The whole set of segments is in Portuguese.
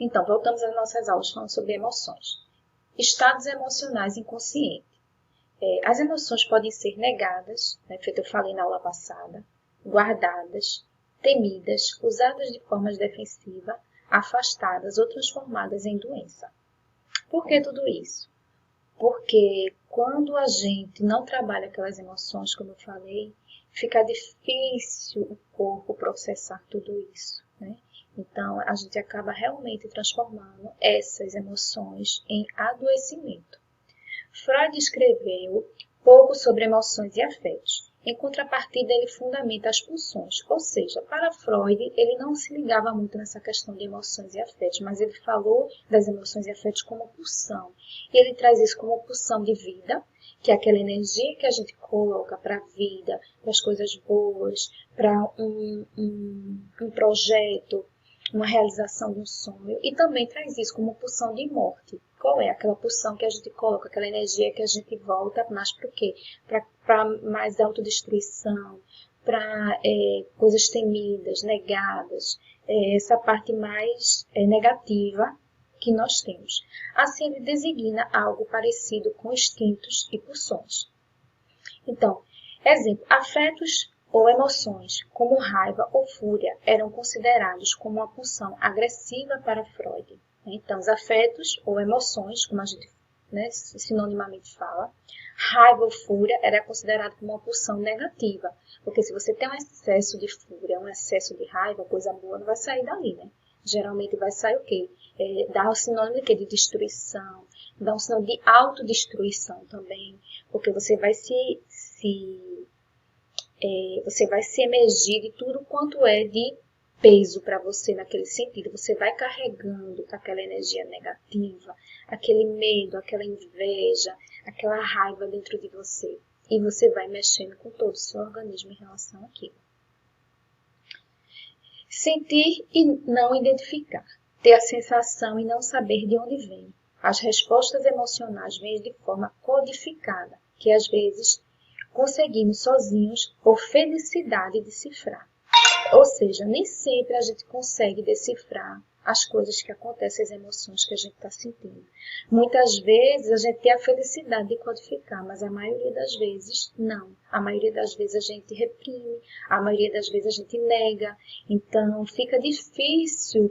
Então, voltamos às nossas aulas falando sobre emoções. Estados emocionais inconscientes. As emoções podem ser negadas, feito eu falei na aula passada, guardadas, temidas, usadas de forma defensiva, afastadas ou transformadas em doença. Por que tudo isso? Porque quando a gente não trabalha aquelas emoções, como eu falei, fica difícil o corpo processar tudo isso, né? Então, a gente acaba realmente transformando essas emoções em adoecimento. Freud escreveu pouco sobre emoções e afetos. Em contrapartida, ele fundamenta as pulsões, ou seja, para Freud, ele não se ligava muito nessa questão de emoções e afetos, mas ele falou das emoções e afetos como pulsão. E ele traz isso como pulsão de vida, que é aquela energia que a gente coloca para a vida, para as coisas boas, para um projeto, uma realização de um sonho, e também traz isso como pulsão de morte. Qual é aquela pulsão que a gente coloca, aquela energia que a gente volta mais para o quê? Para mais autodestruição, para coisas temidas, negadas, essa parte mais negativa que nós temos. Assim, ele designa algo parecido com instintos e pulsões. Então, exemplo, afetos ou emoções, como raiva ou fúria, eram considerados como uma pulsão agressiva para Freud. Então, os afetos ou emoções, como a gente sinonimamente fala, raiva ou fúria era considerado como uma pulsão negativa, porque se você tem um excesso de fúria, um excesso de raiva, coisa boa não vai sair dali, né? Geralmente vai sair o quê? Dá o sinônimo de quê? De destruição, dá um sinônimo de autodestruição também, porque você vai você vai se emergir de tudo quanto é de peso para você naquele sentido. Você vai carregando aquela energia negativa, aquele medo, aquela inveja, aquela raiva dentro de você. E você vai mexendo com todo o seu organismo em relação àquilo. Sentir e não identificar. Ter a sensação e não saber de onde vem. As respostas emocionais vêm de forma codificada, que às vezes conseguimos sozinhos por felicidade decifrar. Ou seja, nem sempre a gente consegue decifrar as coisas que acontecem, as emoções que a gente está sentindo. Muitas vezes a gente tem a felicidade de codificar, mas a maioria das vezes não. A maioria das vezes a gente reprime, a maioria das vezes a gente nega. Então fica difícil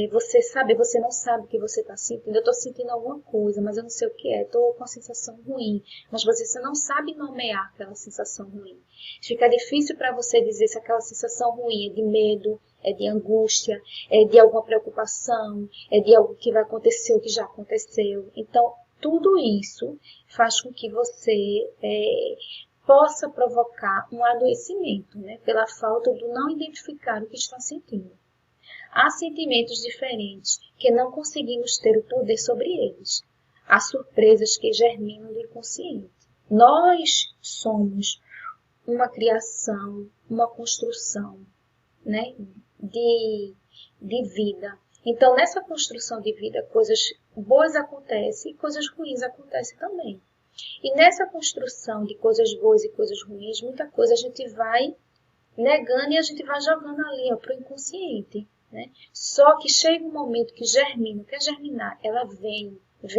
você saber, você não sabe o que você está sentindo. Eu estou sentindo alguma coisa, mas eu não sei o que é. Estou com uma sensação ruim, mas você não sabe nomear aquela sensação ruim. Fica difícil para você dizer se aquela sensação ruim é de medo, é de angústia, é de alguma preocupação, é de algo que vai acontecer ou que já aconteceu. Então, tudo isso faz com que você possa provocar um adoecimento, né? Pela falta do não identificar o que está sentindo. Há sentimentos diferentes que não conseguimos ter o poder sobre eles. Há surpresas que germinam do inconsciente. Nós somos uma criação, uma construção, né, de vida. Então, nessa construção de vida, coisas boas acontecem e coisas ruins acontecem também. E nessa construção de coisas boas e coisas ruins, muita coisa a gente vai negando e a gente vai jogando ali para o inconsciente. Né? Só que chega um momento que germina, quer germinar, ela vem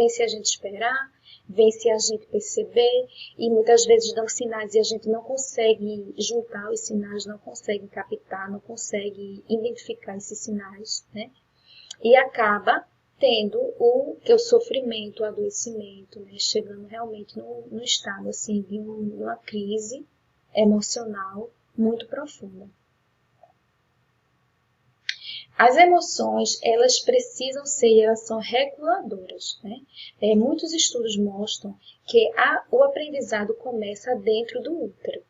se a gente esperar, vem se a gente perceber, e muitas vezes dão sinais e a gente não consegue juntar os sinais, não consegue captar, não consegue identificar esses sinais, né? E acaba tendo o sofrimento, o adoecimento, né? Chegando realmente no estado assim, de uma crise emocional muito profunda. As emoções, elas são reguladoras, né? Muitos estudos mostram que o aprendizado começa dentro do útero.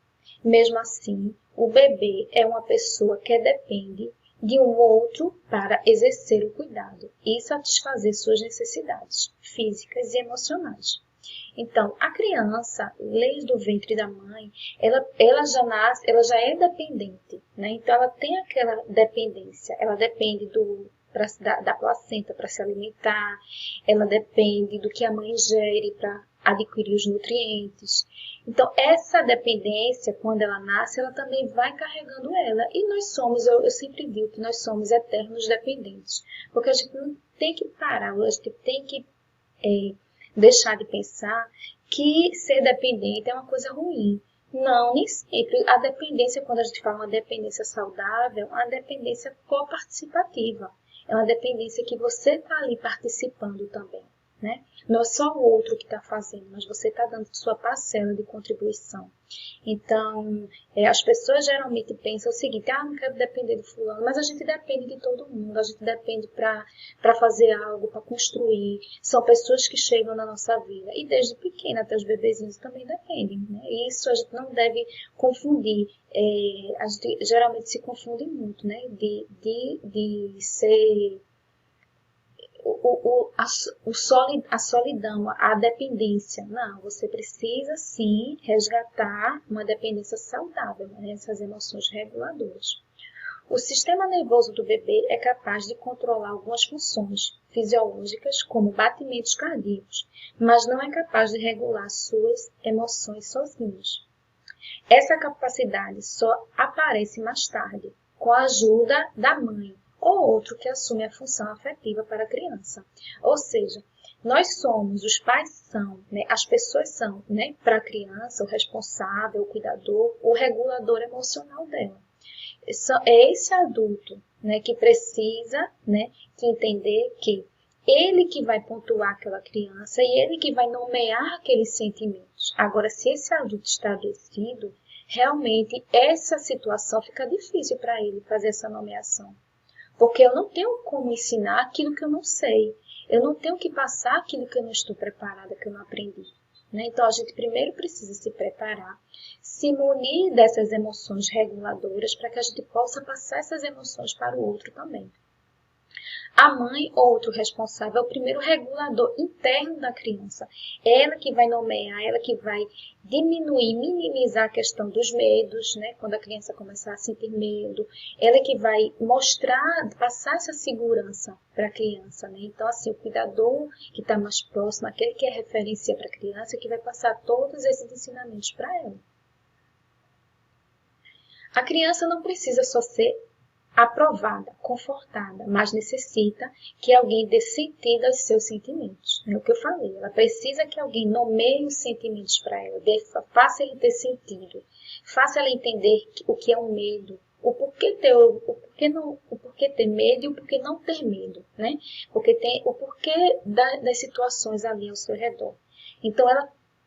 Mesmo assim, o bebê é uma pessoa que depende de um outro para exercer o cuidado e satisfazer suas necessidades físicas e emocionais. Então, a criança, desde o ventre da mãe, ela já nasce, ela já é dependente, né? Então, ela tem aquela dependência, ela depende da placenta para se alimentar, ela depende do que a mãe ingere para adquirir os nutrientes. Então, essa dependência, quando ela nasce, ela também vai carregando ela. E nós somos, eu sempre digo que nós somos eternos dependentes. Porque a gente não tem que parar, a gente tem que deixar de pensar que ser dependente é uma coisa ruim. Não, nem sempre. A dependência, quando a gente fala uma dependência saudável, é uma dependência coparticipativa. É uma dependência que você está ali participando também. Né? Não é só o outro que está fazendo, mas você está dando sua parcela de contribuição. Então, as pessoas geralmente pensam o seguinte, não quero depender de fulano, mas a gente depende de todo mundo, a gente depende para fazer algo, para construir. São pessoas que chegam na nossa vida, e desde pequena até os bebezinhos também dependem. Né? E isso a gente não deve confundir. A gente geralmente se confunde muito, né? de ser... a solidão, a dependência. Não, você precisa sim resgatar uma dependência saudável, né? Essas emoções reguladoras. O sistema nervoso do bebê é capaz de controlar algumas funções fisiológicas, como batimentos cardíacos, mas não é capaz de regular suas emoções sozinhos. Essa capacidade só aparece mais tarde, com a ajuda da mãe, ou outro que assume a função afetiva para a criança. Ou seja, nós somos, os pais são, né, as pessoas são, né, para a criança, o responsável, o cuidador, o regulador emocional dela. É esse adulto, né, que precisa, né, que entender que ele que vai pontuar aquela criança e ele que vai nomear aqueles sentimentos. Agora, se esse adulto está adoecido, realmente essa situação fica difícil para ele fazer essa nomeação. Porque eu não tenho como ensinar aquilo que eu não sei. Eu não tenho que passar aquilo que eu não estou preparada, que eu não aprendi. Né? Então, a gente primeiro precisa se preparar, se munir dessas emoções reguladoras para que a gente possa passar essas emoções para o outro também. A mãe ou outro responsável é o primeiro regulador interno da criança. Ela que vai nomear, ela que vai diminuir, minimizar a questão dos medos, né? Quando a criança começar a sentir medo. Ela que vai mostrar, passar essa segurança para a criança, né? Então, assim, o cuidador que está mais próximo, aquele que é referência para a criança, que vai passar todos esses ensinamentos para ela. A criança não precisa só ser aprovada, confortada, mas necessita que alguém dê sentido aos seus sentimentos. É o que eu falei, ela precisa que alguém nomeie os sentimentos para ela, faça ele ter sentido, faça ela entender o que é um medo, o porquê ter medo e o porquê não ter medo, né? Porque tem o porquê das situações ali ao seu redor. Então,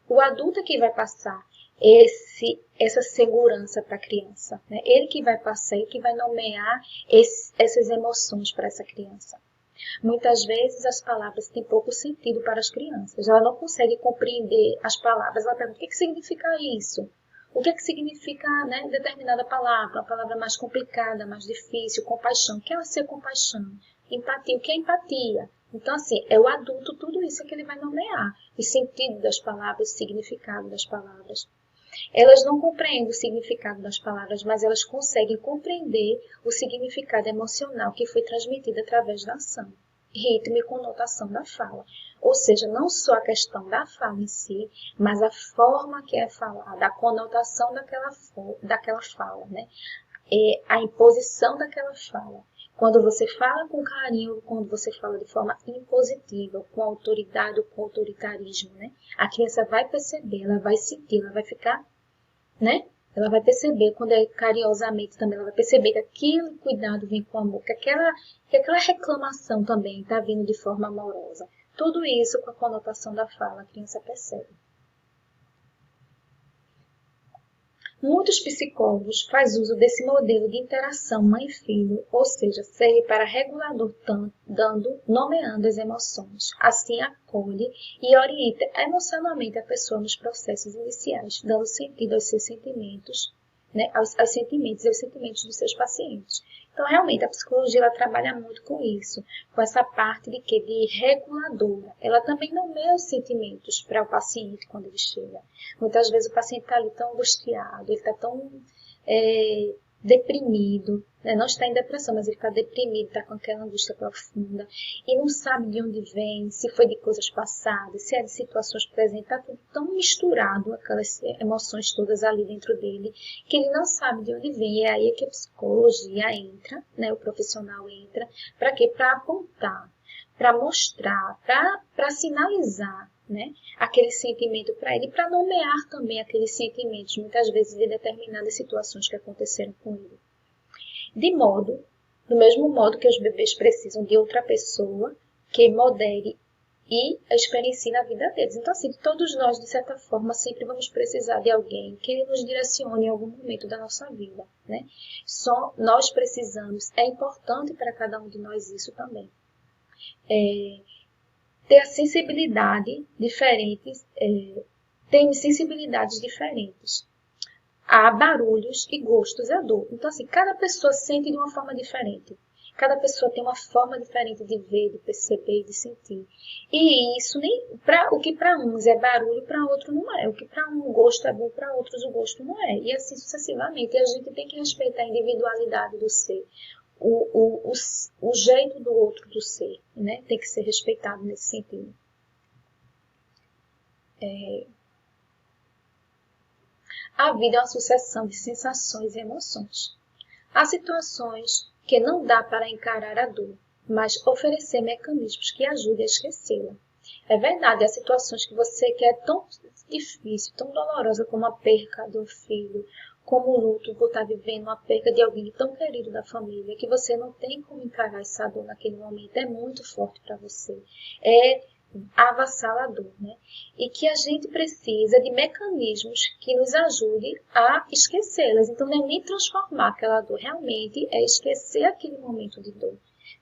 o adulto que vai passar essa segurança para a criança, né? Ele que vai passar, ele que vai nomear essas emoções para essa criança. Muitas vezes as palavras têm pouco sentido para as crianças. Ela não consegue compreender as palavras. Ela pergunta, o que significa isso? O que significa, né, determinada palavra? Uma palavra mais complicada, mais difícil, compaixão. O que é ser compaixão? Empatia. O que é empatia? Então, assim, é o adulto, tudo isso é que ele vai nomear. O sentido das palavras, o significado das palavras. Elas não compreendem o significado das palavras, mas elas conseguem compreender o significado emocional que foi transmitido através da ação, ritmo e conotação da fala. Ou seja, não só a questão da fala em si, mas a forma que é falada, a conotação daquela fala, né? A imposição daquela fala. Quando você fala com carinho, quando você fala de forma impositiva, com autoridade ou com autoritarismo, né? A criança vai perceber, ela vai sentir, ela vai ficar, né? Ela vai perceber, quando é carinhosamente também, ela vai perceber que aquele cuidado vem com amor, que aquela reclamação também está vindo de forma amorosa. Tudo isso com a conotação da fala, a criança percebe. Muitos psicólogos fazem uso desse modelo de interação mãe-filho, ou seja, serve para regulador nomeando as emoções. Assim, acolhe e orienta emocionalmente a pessoa nos processos iniciais, dando sentido aos seus sentimentos, né, aos sentimentos e aos sentimentos dos seus pacientes. Então, realmente, a psicologia ela trabalha muito com isso, com essa parte de reguladora. Ela também nomeia os sentimentos para o paciente quando ele chega. Muitas vezes o paciente está ali tão angustiado, ele está tão deprimido, né? Não está em depressão, mas ele está deprimido, está com aquela angústia profunda e não sabe de onde vem, se foi de coisas passadas, se é de situações presentes, está tudo tão misturado, aquelas emoções todas ali dentro dele, que ele não sabe de onde vem. E é aí que a psicologia entra, né? O profissional entra, para quê? Para apontar, para mostrar, para sinalizar, né, aquele sentimento para ele, para nomear também aqueles sentimentos, muitas vezes de determinadas situações que aconteceram com ele. Do mesmo modo que os bebês precisam de outra pessoa que modere e experiencie na vida deles. Então, assim, todos nós, de certa forma, sempre vamos precisar de alguém que nos direcione em algum momento da nossa vida, né? Só nós precisamos, é importante para cada um de nós isso também. Ter a sensibilidade diferentes, tem sensibilidades diferentes a barulhos e gostos a dor. Então, assim, cada pessoa sente de uma forma diferente. Cada pessoa tem uma forma diferente de ver, de perceber e de sentir. E isso, o que para uns é barulho, para outro não é. O que para um gosto é bom, para outros o gosto não é. E assim sucessivamente. E a gente tem que respeitar a individualidade do ser. O jeito do outro do ser, né? Tem que ser respeitado nesse sentido. A vida é uma sucessão de sensações e emoções. Há situações que não dá para encarar a dor, mas oferecer mecanismos que ajudem a esquecê-la. É verdade, há situações que você quer tão difícil, tão dolorosa como a perca de um filho, como o luto por estar vivendo a perca de alguém tão querido da família, que você não tem como encarar essa dor naquele momento, é muito forte para você, é avassalador, né? E que a gente precisa de mecanismos que nos ajudem a esquecê-las. Então, não é nem transformar aquela dor, realmente é esquecer aquele momento de dor,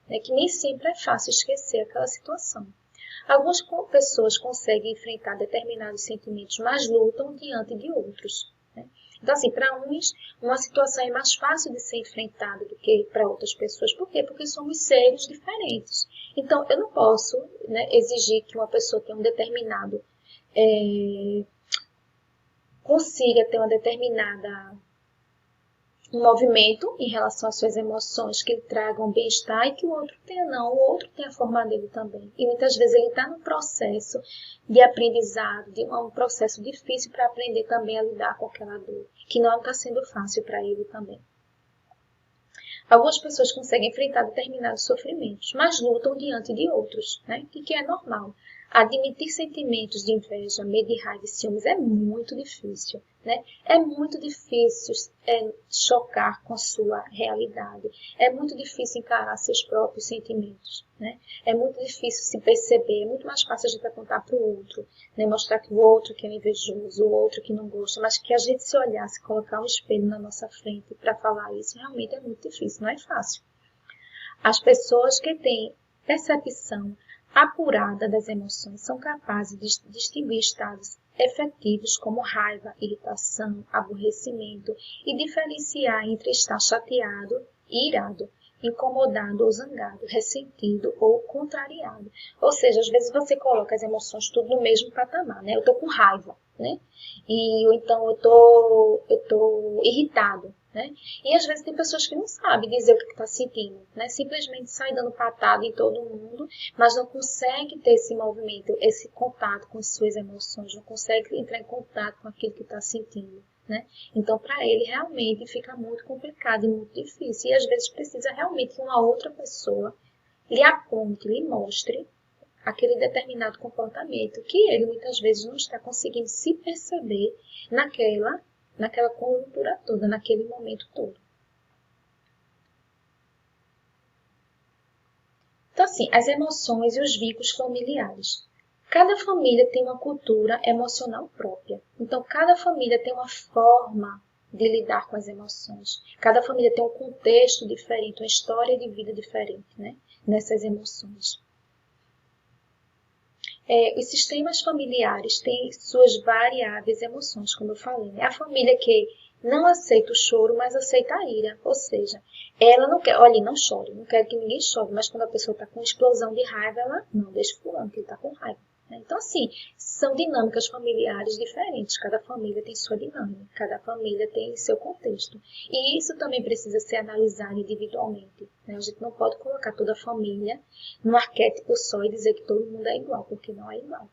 né? Que nem sempre é fácil esquecer aquela situação. Algumas pessoas conseguem enfrentar determinados sentimentos, mas lutam diante de outros, né? Então, assim, para uns, uma situação é mais fácil de ser enfrentada do que para outras pessoas. Por quê? Porque somos seres diferentes. Então, eu não posso, né, exigir que uma pessoa tenha um determinado, consiga ter uma determinada um movimento em relação às suas emoções que lhe tragam bem-estar e que o outro tenha não, o outro tem a forma dele também. E muitas vezes ele está no processo de aprendizado, de um processo difícil para aprender também a lidar com aquela dor, que não está sendo fácil para ele também. Algumas pessoas conseguem enfrentar determinados sofrimentos, mas lutam diante de outros, né? Que é normal. Admitir sentimentos de inveja, medo e raiva e ciúmes é muito difícil, né? É muito difícil chocar com a sua realidade. É muito difícil encarar seus próprios sentimentos, né? É muito difícil se perceber. É muito mais fácil a gente apontar para o outro, né? Mostrar que o outro que é invejoso, o outro que não gosta, mas que a gente se olhar, se colocar um espelho na nossa frente para falar isso, realmente é muito difícil, não é fácil. As pessoas que têm percepção apurada das emoções são capazes de distinguir estados efetivos como raiva, irritação, aborrecimento e diferenciar entre estar chateado e irado, incomodado ou zangado, ressentido ou contrariado. Ou seja, às vezes você coloca as emoções tudo no mesmo patamar, né? Eu tô com raiva, né? Ou então eu tô irritado, né? E às vezes tem pessoas que não sabem dizer o que está sentindo, né? Simplesmente sai dando patada em todo mundo, mas não consegue ter esse movimento, esse contato com as suas emoções, não consegue entrar em contato com aquilo que está sentindo, né? Então, para ele, realmente fica muito complicado e muito difícil. E às vezes precisa realmente que uma outra pessoa lhe aponte, lhe mostre aquele determinado comportamento que ele muitas vezes não está conseguindo se perceber naquela conjuntura toda, naquele momento todo. Então, assim, as emoções e os vínculos familiares. Cada família tem uma cultura emocional própria. Então, cada família tem uma forma de lidar com as emoções. Cada família tem um contexto diferente, uma história de vida diferente, né? Nessas emoções. Os sistemas familiares têm suas variáveis emoções, como eu falei. Né? A família que não aceita o choro, mas aceita a ira. Ou seja, ela não quer, olha, não chore, não quero que ninguém chore, mas quando a pessoa está com explosão de raiva, ela não deixa fulano, que ele está com raiva. né? Então, assim, são dinâmicas familiares diferentes. Cada família tem sua dinâmica, cada família tem seu contexto. E isso também precisa ser analisado individualmente, né? A gente não pode colocar toda a família num arquétipo só e dizer que todo mundo é igual, porque não é igual.